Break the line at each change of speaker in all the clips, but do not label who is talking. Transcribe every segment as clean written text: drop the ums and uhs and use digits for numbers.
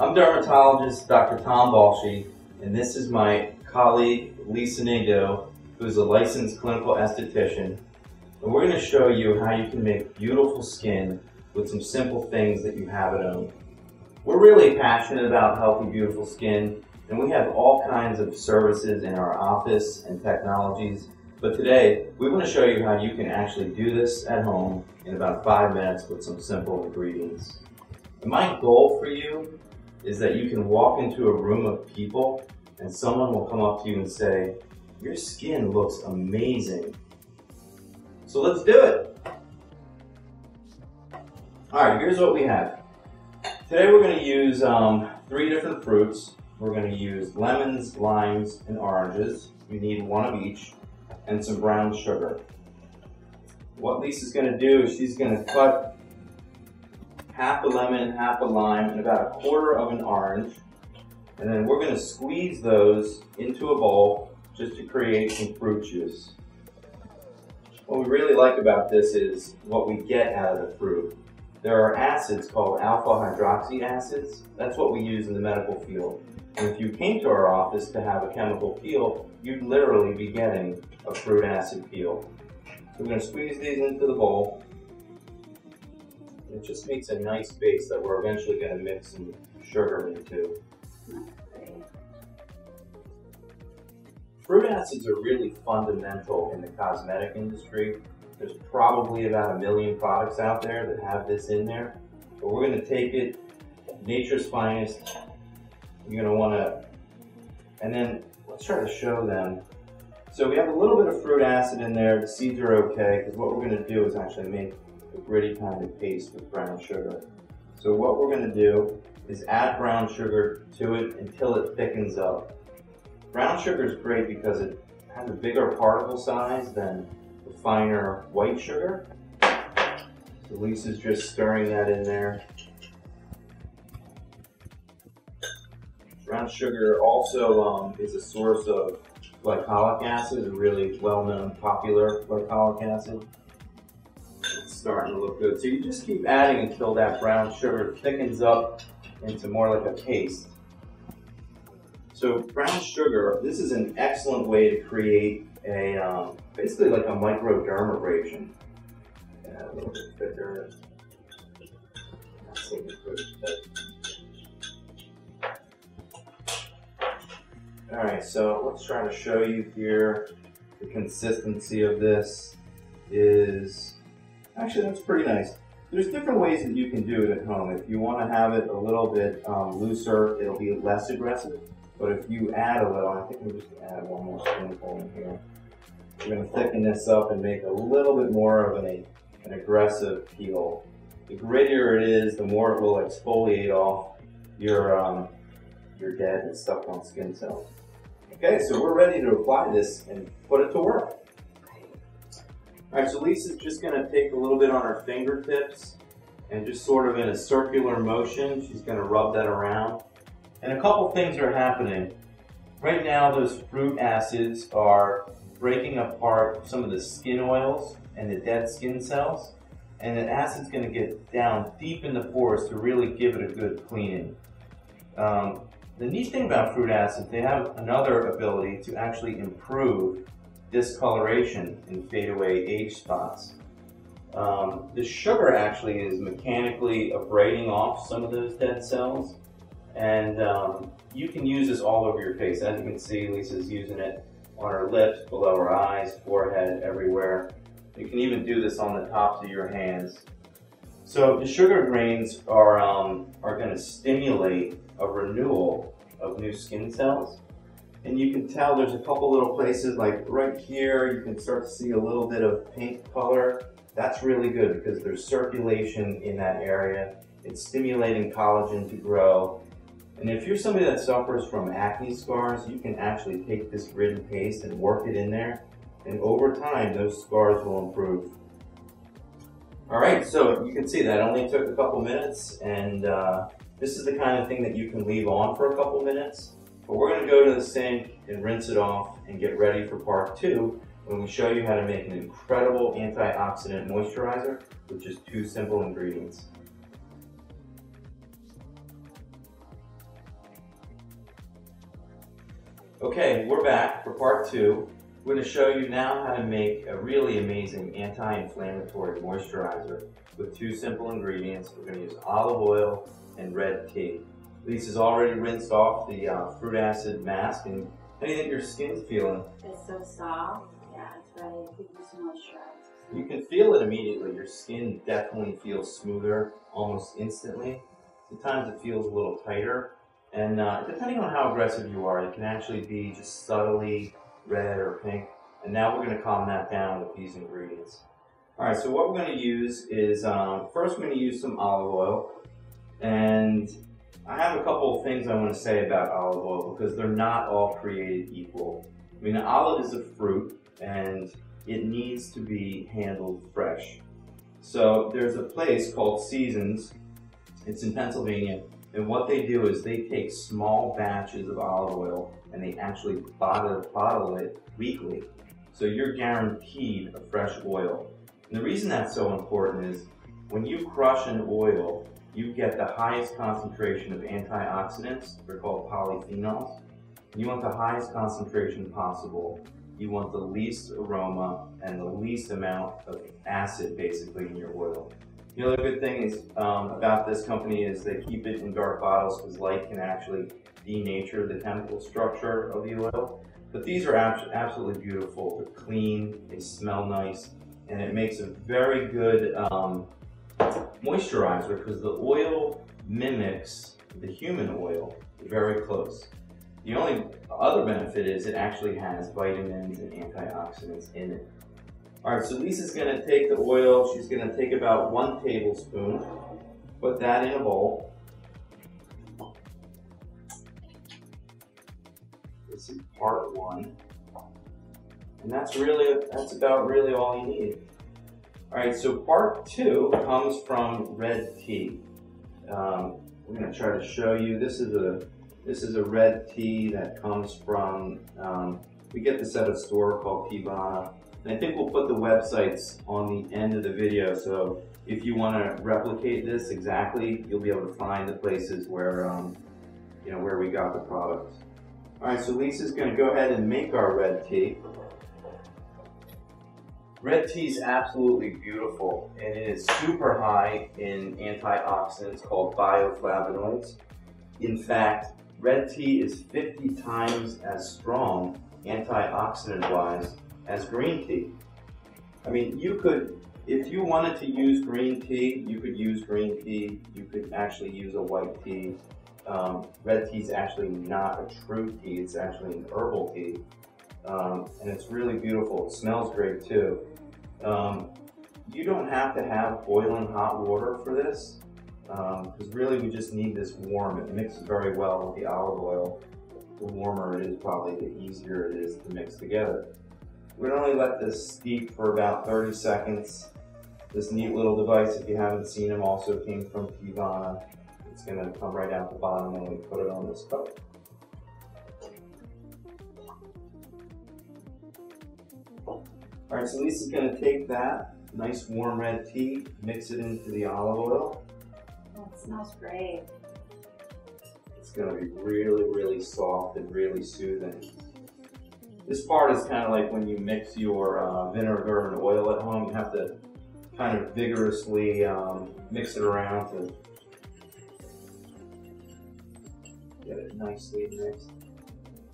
I'm dermatologist Dr. Tom Balshi, and this is my colleague Lisa Nago, who's a licensed clinical esthetician. And we're going to show you how you can make beautiful skin with some simple things that you have at home. We're really passionate about healthy, beautiful skin, and we have all kinds of services in our office and technologies. But today, we want to show you how you can actually do this at home in about 5 minutes with some simple ingredients. And my goal for you is that you can walk into a room of people and someone will come up to you and say, "Your skin looks amazing." So let's do it. All right, here's what we have. Today we're going to use 3 different fruits. We're going to use lemons, limes, and oranges. You need 1 of each, and some brown sugar. What Lisa's going to do is she's going to cut half a lemon, half a lime, and about 1/4 of an orange. And then we're going to squeeze those into a bowl just to create some fruit juice. What we really like about this is what we get out of the fruit. There are acids called alpha hydroxy acids. That's what we use in the medical field. And if you came to our office to have a chemical peel, you'd literally be getting a fruit acid peel. So we're going to squeeze these into the bowl. It just makes a nice base that we're eventually going to mix some sugar into. Fruit acids are really fundamental in the cosmetic industry. There's probably about 1 million products out there that have this in there. But we're going to take it, nature's finest. You're going to want to, and then let's try to show them. So we have a little bit of fruit acid in there. The seeds are okay, because what we're going to do is actually make a gritty kind of paste with brown sugar. So what we're going to do is add brown sugar to it until it thickens up. Brown sugar is great because it has a bigger particle size than the finer white sugar. So Lisa's just stirring that in there. Brown sugar also is a source of glycolic acid, a really well-known popular glycolic acid. It's starting to look good. So you just keep adding until that brown sugar thickens up into more like a paste. So brown sugar, this is an excellent way to create a, basically like a microdermabrasion. Yeah, a little bit thicker. Alright, so let's try to show you here. The consistency of this is, actually that's pretty nice. There's different ways that you can do it at home. If you want to have it a little bit looser, it'll be less aggressive. But if you add a little, I think we're just going to add 1 more spoonful in here. We're going to thicken this up and make a little bit more of an aggressive peel. The grittier it is, the more it will exfoliate off your dead and stuck on skin cells. Okay, so we're ready to apply this and put it to work. Alright, so Lisa's just going to take a little bit on her fingertips and just sort of in a circular motion, she's going to rub that around. And a couple things are happening. Right now, those fruit acids are breaking apart some of the skin oils and the dead skin cells. And the acid's going to get down deep in the pores to really give it a good cleaning. The neat thing about fruit acids, they have another ability to actually improve discoloration and fade away age spots. The sugar actually is mechanically abrading off some of those dead cells. And you can use this all over your face. As you can see, Lisa's using it on her lips, below her eyes, forehead, everywhere. You can even do this on the tops of your hands. So the sugar grains are going to stimulate a renewal of new skin cells. And you can tell there's a couple little places, like right here, you can start to see a little bit of pink color. That's really good because there's circulation in that area. It's stimulating collagen to grow. And if you're somebody that suffers from acne scars, you can actually take this gritty paste and work it in there. And over time, those scars will improve. All right, so you can see that only took a couple minutes. And this is the kind of thing that you can leave on for a couple minutes. But we're going to go to the sink and rinse it off and get ready for part 2 when we show you how to make an incredible antioxidant moisturizer with just 2 simple ingredients. Okay, we're back for part 2. We're going to show you now how to make a really amazing anti-inflammatory moisturizer with 2 simple ingredients. We're going to use olive oil and red tea. Lisa's already rinsed off the fruit acid mask, and how do you think your skin's feeling?
It's so soft. Yeah, it's ready to give you some moisturizer.
You can feel it immediately. Your skin definitely feels smoother almost instantly. Sometimes it feels a little tighter. And depending on how aggressive you are, it can actually be just subtly red or pink. And now we're going to calm that down with these ingredients. Alright, so what we're going to use is, first we're going to use some olive oil. And I have a couple of things I want to say about olive oil because they're not all created equal. I mean, an olive is a fruit and it needs to be handled fresh. So there's a place called Seasons. It's in Pennsylvania. And what they do is they take small batches of olive oil and they actually bottle it weekly. So you're guaranteed a fresh oil. And the reason that's so important is when you crush an oil, you get the highest concentration of antioxidants. They're called polyphenols. You want the highest concentration possible. You want the least aroma and the least amount of acid basically in your oil. The other good thing is about this company is they keep it in dark bottles because light can actually denature the chemical structure of the oil. But these are absolutely beautiful. They're clean, they smell nice, and it makes a very good moisturizer because the oil mimics the human oil very close. The only other benefit is it actually has vitamins and antioxidants in it. Alright, so Lisa's going to take the oil, she's going to take about 1 tablespoon, put that in a bowl. This is part 1. And that's about really all you need. Alright, so part 2 comes from red tea. We're going to try to show you, this is a red tea that comes from, we get this at a store called Tivana. And I think we'll put the websites on the end of the video, so if you want to replicate this exactly, you'll be able to find the places where, where we got the products. Alright, so Lisa's going to go ahead and make our red tea. Red tea is absolutely beautiful, and it is super high in antioxidants called bioflavonoids. In fact, red tea is 50 times as strong antioxidant-wise as green tea. I mean, you could, if you wanted to use green tea, you could use green tea. You could actually use a white tea. Red tea is actually not a true tea. It's actually an herbal tea. And it's really beautiful. It smells great too. You don't have to have boiling hot water for this, because really we just need this warm. It mixes very well with the olive oil. The warmer it is, probably the easier it is to mix together. We're going to only let this steep for about 30 seconds. This neat little device, if you haven't seen them, also came from Tivana. It's going to come right out the bottom when we put it on this cup. Alright, so Lisa's going to take that nice warm red tea, mix it into the olive oil.
Oh, it smells great.
It's going to be really, really soft and really soothing. This part is kind of like when you mix your vinegar and oil at home. You have to kind of vigorously mix it around to get it nicely mixed.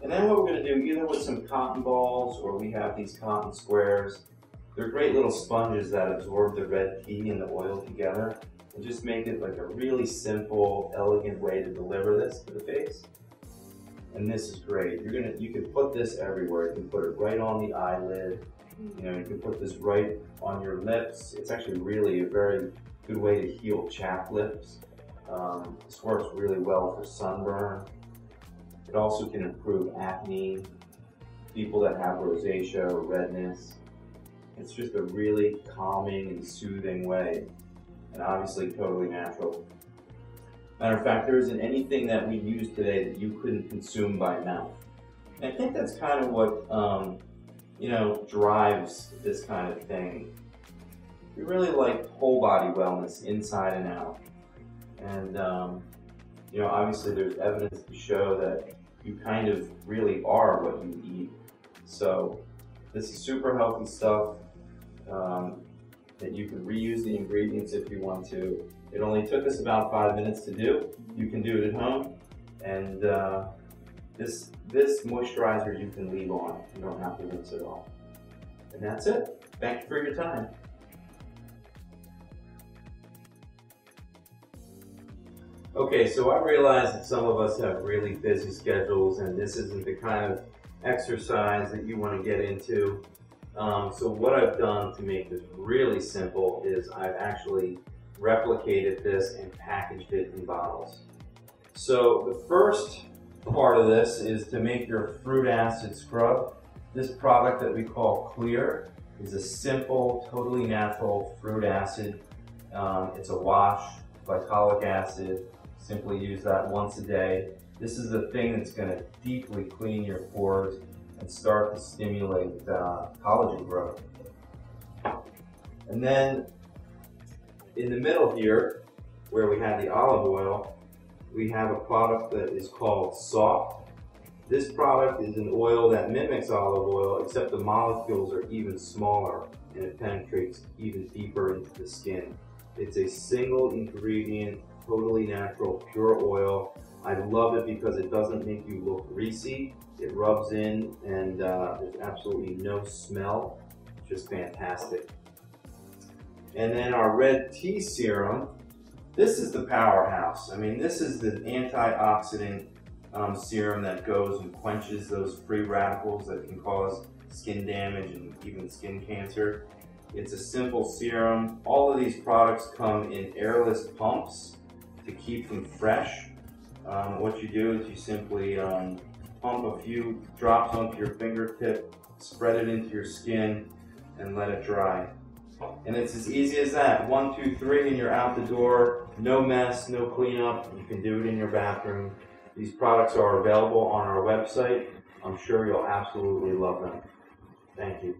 And then what we're going to do, either with some cotton balls or we have these cotton squares, they're great little sponges that absorb the red tea and the oil together and just make it like a really simple, elegant way to deliver this to the face. And this is great. You can put this everywhere. You can put it right on the eyelid. You can put this right on your lips. It's actually really a very good way to heal chapped lips. This works really well for sunburn. It also can improve acne, people that have rosacea or redness. It's just a really calming and soothing way, and obviously totally natural. Matter of fact, there isn't anything that we use today that you couldn't consume by mouth. And I think that's kind of what drives this kind of thing. We really like whole body wellness inside and out. And obviously there's evidence to show that you kind of really are what you eat. So this is super healthy stuff that you can reuse the ingredients if you want to. It only took us about 5 minutes to do. You can do it at home, and this moisturizer you can leave on. You don't have to rinse it off. And that's it. Thank you for your time. Okay, so I realize that some of us have really busy schedules, and this isn't the kind of exercise that you want to get into. So what I've done to make this really simple is I've actually replicated this and packaged it in bottles. So the first part of this is to make your fruit acid scrub. This product that we call Clear is a simple, totally natural fruit acid. It's a wash, glycolic acid. Simply use that once a day. This is the thing that's going to deeply clean your pores and start to stimulate collagen growth. And then in the middle here, where we have the olive oil, we have a product that is called Soft. This product is an oil that mimics olive oil, except the molecules are even smaller and it penetrates even deeper into the skin. It's a single ingredient, totally natural, pure oil. I love it because it doesn't make you look greasy. It rubs in and there's absolutely no smell. Just fantastic. And then our red tea serum. This is the powerhouse. I mean, this is the antioxidant serum that goes and quenches those free radicals that can cause skin damage and even skin cancer. It's a simple serum. All of these products come in airless pumps to keep them fresh. What you do is you simply pump a few drops onto your fingertip, spread it into your skin, and let it dry. And it's as easy as that. 1, 2, 3, and you're out the door. No mess, no cleanup. You can do it in your bathroom. These products are available on our website. I'm sure you'll absolutely love them. Thank you.